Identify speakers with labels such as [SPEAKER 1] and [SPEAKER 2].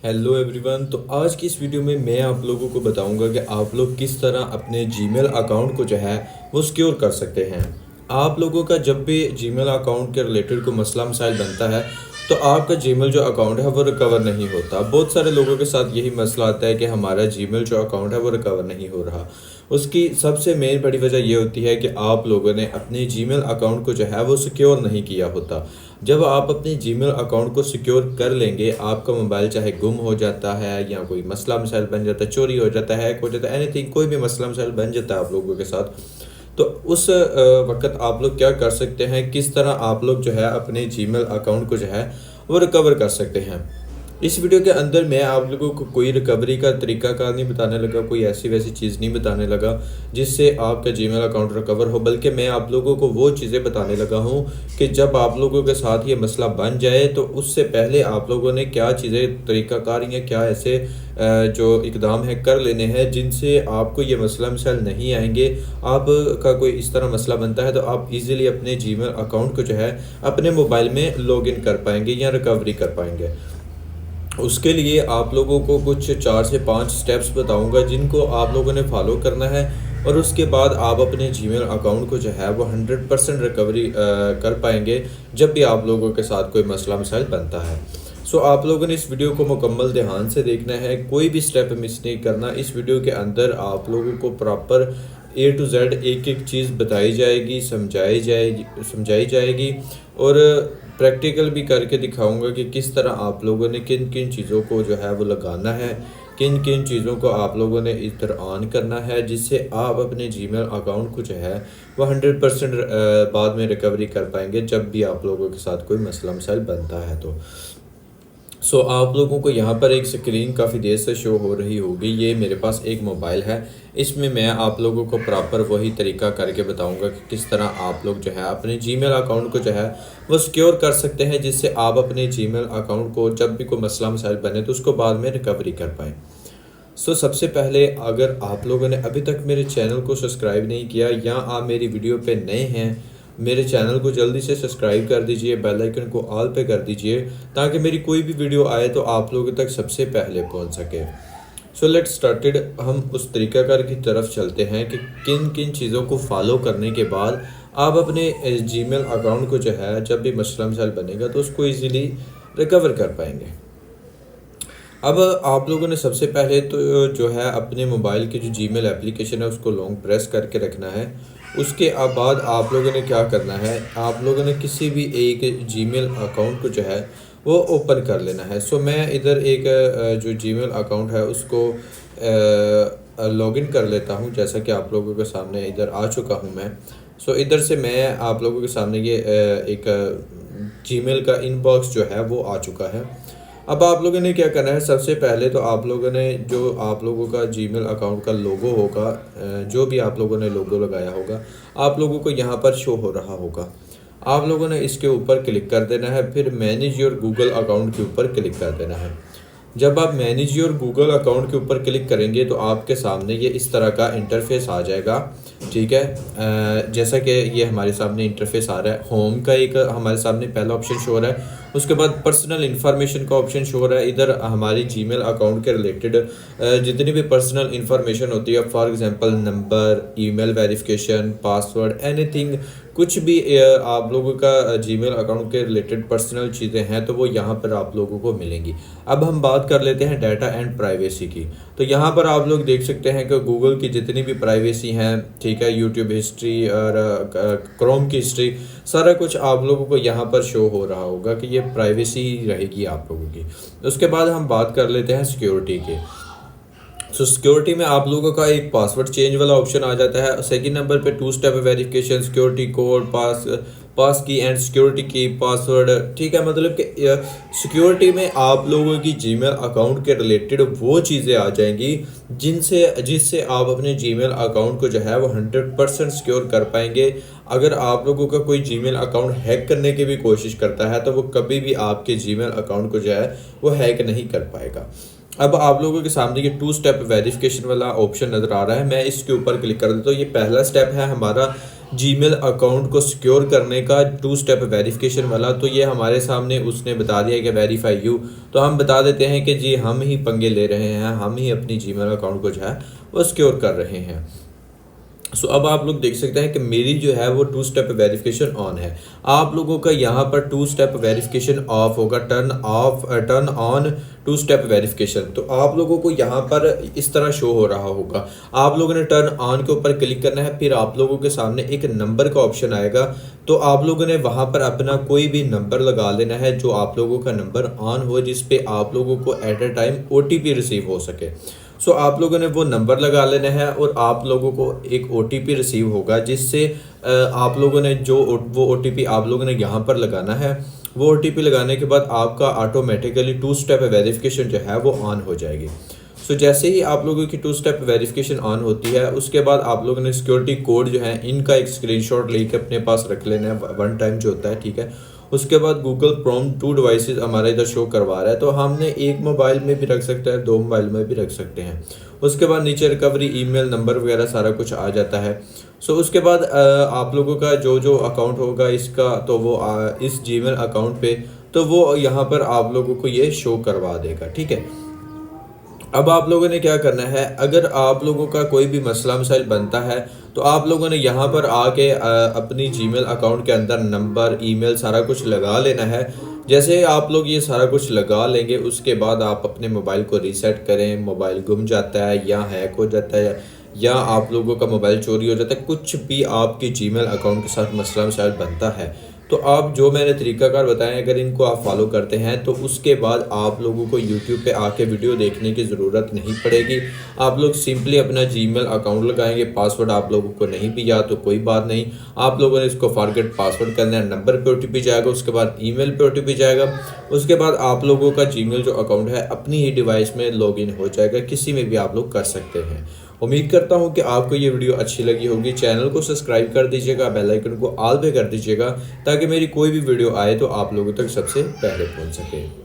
[SPEAKER 1] Hello everyone. तो आज की इस वीडियो में मैं आप लोगों को बताऊंगा कि आप लोग किस तरह अपने जीमेल अकाउंट को जो है वो सिक्योर कर सकते हैं। आप लोगों का जब भी जीमेल अकाउंट के रिलेटेड कोई मसला मसाइल बनता है तो आपका जीमेल जो अकाउंट है वो रिकवर नहीं होता। बहुत सारे लोगों के साथ यही मसला आता है कि हमारा जीमेल जो अकाउंट है वो रिकवर नहीं हो रहा। उसकी सबसे मेन बड़ी वजह ये होती है कि आप लोगों ने अपने जीमेल अकाउंट को जो है वो सिक्योर नहीं किया होता। जब आप अपने जीमेल अकाउंट को सिक्योर कर लेंगे, आपका मोबाइल चाहे गुम हो जाता है या कोई मसला मसाइल बन जाता है, चोरी हो जाता है, हैक हो जाता है, एनीथिंग, कोई भी मसला मसाइल बन जाता है आप लोगों के साथ, तो उस वक्त आप लोग क्या कर सकते हैं, किस तरह आप लोग जो है अपने जीमेल अकाउंट को जो है वो रिकवर कर सकते हैं। इस वीडियो के अंदर मैं आप लोगों को कोई रिकवरी का तरीकाकार नहीं बताने लगा, कोई ऐसी वैसी चीज़ नहीं बताने लगा जिससे आपका जीमेल अकाउंट रिकवर हो, बल्कि मैं आप लोगों को वो चीज़ें बताने लगा हूँ कि जब आप लोगों के साथ ये मसला बन जाए तो उससे पहले आप लोगों ने क्या चीज़ें तरीकाकार या क्या ऐसे जो इकदाम है कर लेने हैं जिनसे आपको ये मसला मसाइल नहीं आएंगे। आपका कोई इस तरह मसला बनता है तो आप इजीली अपने जीमेल अकाउंट को जो है अपने मोबाइल में लॉगिन कर पाएंगे या रिकवरी कर पाएंगे। उसके लिए आप लोगों को कुछ 4 से 5 स्टेप्स बताऊंगा जिनको आप लोगों ने फॉलो करना है और उसके बाद आप अपने जीमेल अकाउंट को जो है वो 100% रिकवरी कर पाएंगे जब भी आप लोगों के साथ कोई मसला मसाइल बनता है। सो आप लोगों ने इस वीडियो को मुकम्मल ध्यान से देखना है, कोई भी स्टेप मिस नहीं करना। इस वीडियो के अंदर आप लोगों को प्रॉपर A to Z एक एक चीज़ बताई जाएगी, समझाई जाएगी और प्रैक्टिकल भी करके दिखाऊंगा कि किस तरह आप लोगों ने किन किन चीज़ों को जो है वो लगाना है, किन किन चीज़ों को आप लोगों ने इधर ऑन करना है जिससे आप अपने जीमेल अकाउंट को जो है वो 100% बाद में रिकवरी कर पाएंगे जब भी आप लोगों के साथ कोई मसला मसाइल बनता है। तो आप लोगों को यहाँ पर एक स्क्रीन काफ़ी देर से शो हो रही होगी। ये मेरे पास एक मोबाइल है, इसमें मैं आप लोगों को प्रॉपर वही तरीका करके बताऊंगा कि किस तरह आप लोग जो है अपने जीमेल अकाउंट को जो है वो सिक्योर कर सकते हैं जिससे आप अपने जीमेल अकाउंट को जब भी कोई मसला मसाइल बने तो उसको बाद में रिकवरी कर पाएँ। सबसे पहले अगर आप लोगों ने अभी तक मेरे चैनल को सब्सक्राइब नहीं किया या आप मेरी वीडियो पे नए हैं, मेरे चैनल को जल्दी से सब्सक्राइब कर दीजिए, बेल आइकन को ऑल पे कर दीजिए ताकि मेरी कोई भी वीडियो आए तो आप लोगों तक सबसे पहले पहुंच सके। Let's started. हम उस तरीकाकार की तरफ चलते हैं कि किन किन चीज़ों को फॉलो करने के बाद आप अपने जीमेल अकाउंट को जो है जब भी मसला मसाइल बनेगा तो उसको ईज़िली रिकवर कर पाएंगे। अब आप लोगों ने सबसे पहले तो जो है अपने मोबाइल की जो जीमेल एप्लीकेशन है उसको लॉन्ग प्रेस करके रखना है। उसके बाद आप लोगों ने क्या करना है, आप लोगों ने किसी भी एक जीमेल अकाउंट को जो है वो ओपन कर लेना है। मैं इधर एक जो जीमेल अकाउंट है उसको लॉगिन कर लेता हूँ, जैसा कि आप लोगों के सामने इधर आ चुका हूँ मैं। इधर से मैं आप लोगों के सामने ये एक जीमेल का इनबॉक्स जो है वो आ चुका है। अब आप लोगों ने क्या करना है, सबसे पहले तो आप लोगों ने जो आप लोगों का जीमेल अकाउंट का लोगो होगा, जो भी आप लोगों ने लोगो लगाया होगा, आप लोगों को यहाँ पर शो हो रहा होगा। आप लोगों ने इसके ऊपर क्लिक कर देना है, फिर मैनेज योर गूगल अकाउंट के ऊपर क्लिक कर देना है। जब आप मैनेज योर गूगल अकाउंट के ऊपर क्लिक करेंगे तो आपके सामने ये इस तरह का इंटरफेस आ जाएगा। ठीक है, जैसा कि ये हमारे सामने इंटरफेस आ रहा है, होम का एक हमारे सामने पहला ऑप्शन शो हो रहा है, उसके बाद पर्सनल इन्फॉर्मेशन का ऑप्शन शो हो रहा है। इधर हमारी जीमेल अकाउंट के रिलेटेड जितनी भी पर्सनल इन्फॉर्मेशन होती है, for example number, email verification, password, anything, कुछ भी आप लोगों का जीमेल अकाउंट के रिलेटेड पर्सनल चीज़ें हैं तो वो यहाँ पर आप लोगों को मिलेंगी। अब हम बात कर लेते हैं डाटा एंड प्राइवेसी की। तो यहाँ पर आप लोग देख सकते हैं कि गूगल की जितनी भी प्राइवेसी हैं, ठीक है, यूट्यूब हिस्ट्री और क्रोम की हिस्ट्री, सारा कुछ आप लोगों को यहाँ पर शो हो रहा होगा कि ये प्राइवेसी रहेगी आप लोगों की। उसके बाद हम बात कर लेते हैं सिक्योरिटी की। सिक्योरिटी में आप लोगों का एक पासवर्ड चेंज वाला ऑप्शन आ जाता है। सेकंड नंबर पे 2 स्टेप वेरिफिकेशन, सिक्योरिटी कोड, पास की एंड सिक्योरिटी की, पासवर्ड। ठीक है, मतलब कि सिक्योरिटी में आप लोगों की जीमेल अकाउंट के रिलेटेड वो चीज़ें आ जाएंगी जिससे आप अपने जीमेल अकाउंट को जो है वो 100% सिक्योर कर पाएंगे। अगर आप लोगों का कोई जीमेल अकाउंट हैक करने की भी कोशिश करता है तो वो कभी भी आपके जीमेल अकाउंट को जो है वो हैक नहीं कर पाएगा। अब आप लोगों के सामने ये 2 स्टेप वेरिफिकेशन वाला ऑप्शन नज़र आ रहा है, मैं इसके ऊपर क्लिक कर देता हूँ। ये पहला स्टेप है हमारा जीमेल अकाउंट को सिक्योर करने का 2 स्टेप वेरिफिकेशन वाला। तो ये हमारे सामने उसने बता दिया कि वेरीफाई यू, तो हम बता देते हैं कि जी हम ही पंगे ले रहे हैं, हम ही अपनी जीमेल अकाउंट को जो है वो सिक्योर कर रहे हैं। सो अब आप लोग देख सकते हैं कि मेरी जो है वो 2 स्टेप वेरिफिकेशन ऑन है। आप लोगों का यहाँ पर 2 स्टेप वेरिफिकेशन ऑफ होगा, टर्न ऑन 2 स्टेप वेरिफिकेशन। तो आप लोगों को यहाँ पर इस तरह शो हो रहा होगा। आप लोगों ने टर्न ऑन के ऊपर क्लिक करना है, फिर आप लोगों के सामने एक नंबर का ऑप्शन आएगा। तो आप लोगों ने वहाँ पर अपना कोई भी नंबर लगा लेना है जो आप लोगों का नंबर ऑन हो, जिस पे आप लोगों को at a time OTP receive हो सके। सो आप लोगों ने वो नंबर लगा लेना है और आप लोगों को एक OTP रिसीव होगा, जिससे आप लोगों ने वो OTP आप लोगों ने यहाँ पर लगाना है। वो OTP लगाने के बाद आपका ऑटोमेटिकली 2 स्टेप वेरिफिकेशन जो है वो ऑन हो जाएगी। सो जैसे ही आप लोगों की 2 स्टेप वेरिफिकेशन ऑन होती है, उसके बाद आप लोगों ने सिक्योरिटी कोड जो है इनका एक स्क्रीनशॉट लेके अपने पास रख लेना है, 1 टाइम जो होता है, ठीक है। उसके बाद गूगल क्रोम 2 डिवाइसेस हमारा इधर शो करवा रहा है, तो हमने एक मोबाइल में भी रख सकते हैं, 2 मोबाइल में भी रख सकते हैं। उसके बाद नीचे रिकवरी ईमेल नंबर वगैरह सारा कुछ आ जाता है। सो उसके बाद आप लोगों का जो अकाउंट होगा इसका, तो वो इस जीमेल अकाउंट पे, तो वो यहाँ पर आप लोगों को ये शो करवा देगा, ठीक है। अब आप लोगों ने क्या करना है, अगर आप लोगों का कोई भी मसला मसाइल बनता है तो आप लोगों ने यहाँ पर आके अपनी जीमेल अकाउंट के अंदर नंबर, ईमेल सारा कुछ लगा लेना है। जैसे आप लोग ये सारा कुछ लगा लेंगे, उसके बाद आप अपने मोबाइल को रीसेट करें। मोबाइल गुम जाता है या हैक हो जाता है या आप लोगों का मोबाइल चोरी हो जाता है, कुछ भी आपकी जीमेल अकाउंट के साथ मसला मसाइल बनता है, तो आप जो मैंने तरीकाकार बताए अगर इनको आप फॉलो करते हैं तो उसके बाद आप लोगों को YouTube पे आके वीडियो देखने की ज़रूरत नहीं पड़ेगी। आप लोग सिंपली अपना जीमेल अकाउंट लगाएंगे, पासवर्ड आप लोगों को नहीं भी याद तो कोई बात नहीं, आप लोगों ने इसको फॉरगेट पासवर्ड करना है। नंबर पे OTP जाएगा, उसके बाद ईमेल पे OTP जाएगा, उसके बाद आप लोगों का जीमेल जो अकाउंट है अपनी ही डिवाइस में लॉगिन हो जाएगा, किसी में भी आप लोग कर सकते हैं। उम्मीद करता हूं कि आपको ये वीडियो अच्छी लगी होगी। चैनल को सब्सक्राइब कर दीजिएगा, बेल आइकन को ऑल पे कर दीजिएगा ताकि मेरी कोई भी वीडियो आए तो आप लोगों तक सबसे पहले पहुंच सके।